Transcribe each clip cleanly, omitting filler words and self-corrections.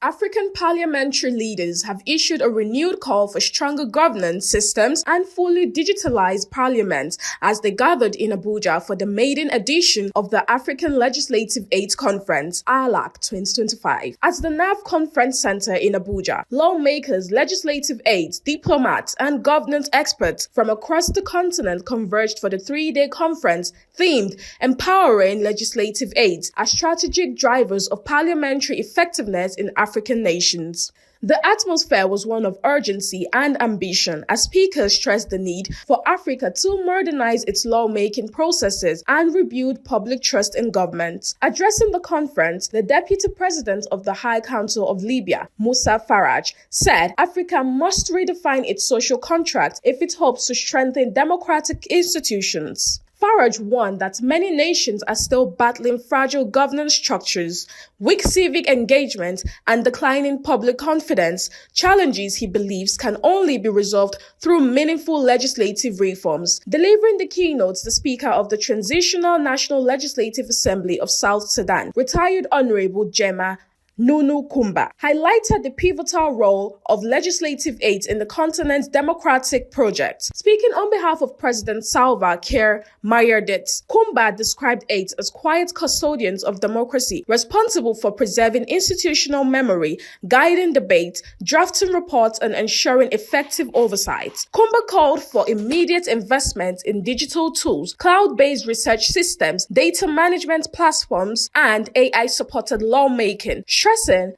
African parliamentary leaders have issued a renewed call for stronger governance systems and fully digitalized parliament as they gathered in Abuja for the maiden edition of the African Legislative Aid Conference, ALAC 2025. At the NAF Conference Centre in Abuja, lawmakers, legislative aides, diplomats, and governance experts from across the continent converged for the three-day conference themed Empowering Legislative Aids as Strategic Drivers of Parliamentary Effectiveness in African Nations. The atmosphere was one of urgency and ambition as speakers stressed the need for Africa to modernize its lawmaking processes and rebuild public trust in government. Addressing the conference, the Deputy President of the High Council of Libya, Musa Faraj, said Africa must redefine its social contract if it hopes to strengthen democratic institutions. Farage warned that many nations are still battling fragile governance structures, weak civic engagement, and declining public confidence, challenges he believes can only be resolved through meaningful legislative reforms. Delivering the keynote, the Speaker of the Transitional National Legislative Assembly of South Sudan, retired Honorable Jema Nunu Kumba, highlighted the pivotal role of legislative aids in the continent's democratic project. Speaking on behalf of President Salva Kiir Mayardit, Kumba described aids as quiet custodians of democracy, responsible for preserving institutional memory, guiding debate, drafting reports, and ensuring effective oversight. Kumba called for immediate investment in digital tools, cloud-based research systems, data management platforms, and AI-supported lawmaking, stressing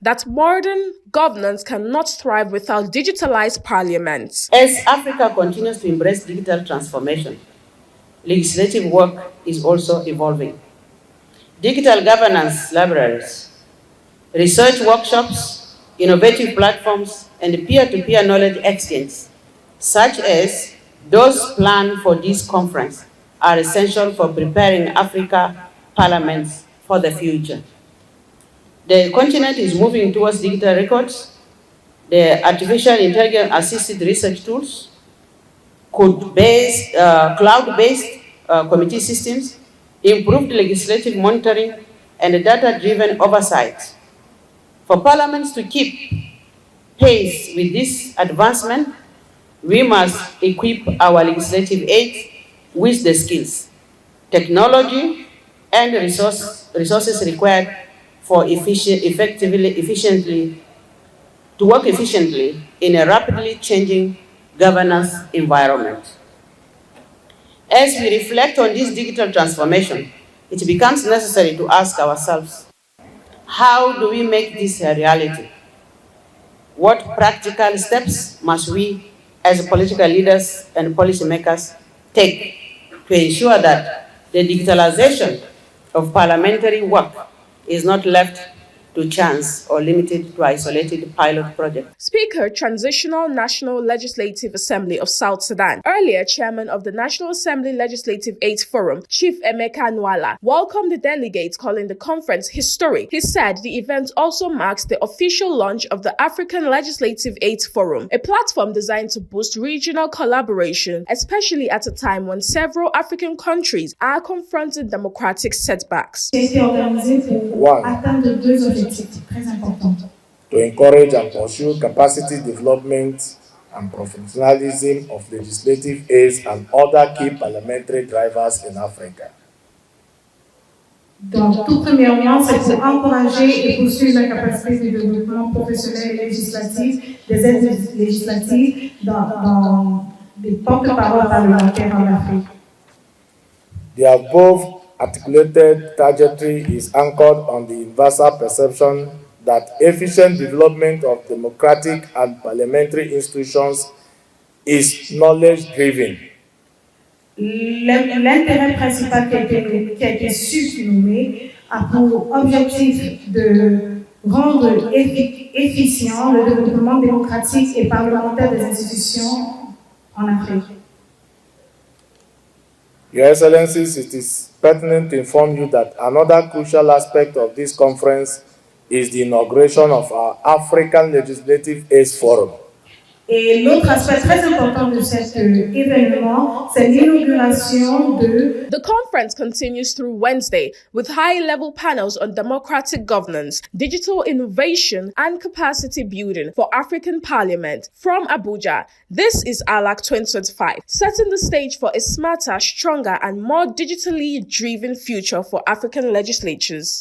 that modern governance cannot thrive without digitalized parliaments. As Africa continues to embrace digital transformation, legislative work is also evolving. Digital governance libraries, research workshops, innovative platforms, and peer-to-peer knowledge exchange, such as those planned for this conference, are essential for preparing Africa parliaments for the future. The continent is moving towards digital records. The artificial intelligence assisted research tools, cloud-based committee systems, improved legislative monitoring, and data-driven oversight. For parliaments to keep pace with this advancement, we must equip our legislative aids with the skills, technology, and resources required for to work efficiently in a rapidly changing governance environment. As we reflect on this digital transformation, it becomes necessary to ask ourselves, how do we make this a reality? What practical steps must we, as political leaders and policymakers, take to ensure that the digitalization of parliamentary work is not left to chance or limited to isolated pilot projects? Speaker, Transitional National Legislative Assembly of South Sudan, earlier Chairman of the National Assembly Legislative Aids Forum, Chief Emeka Nwala, welcomed the delegates, calling the conference historic. He said the event also marks the official launch of the African Legislative Aids Forum, a platform designed to boost regional collaboration, especially at a time when several African countries are confronting democratic setbacks. To encourage and pursue capacity development and professionalism of legislative aids and other key parliamentary drivers in Africa. Donc, tout premièrement, c'est pour encourager et poursuivre la capacité de développement professionnel et législatif des aides législatives dans des porte-paroles parlementaires en Afrique. The above articulated trajectory is anchored on the universal perception that efficient development of democratic and parliamentary institutions is knowledge-driven. L'intérêt principal qui a été surnommé a pour objectif de rendre efficient le développement démocratique et parlementaire des institutions en Afrique. Your Excellencies, it is pertinent to inform you that another crucial aspect of this conference is the inauguration of our African Legislative Aids Forum. Et l'autre aspect très important de cet événement, c'est l'inauguration de... The conference continues through Wednesday with high-level panels on democratic governance, digital innovation, and capacity building for African Parliament. From Abuja, this is ALAC 2025, setting the stage for a smarter, stronger, and more digitally driven future for African legislatures.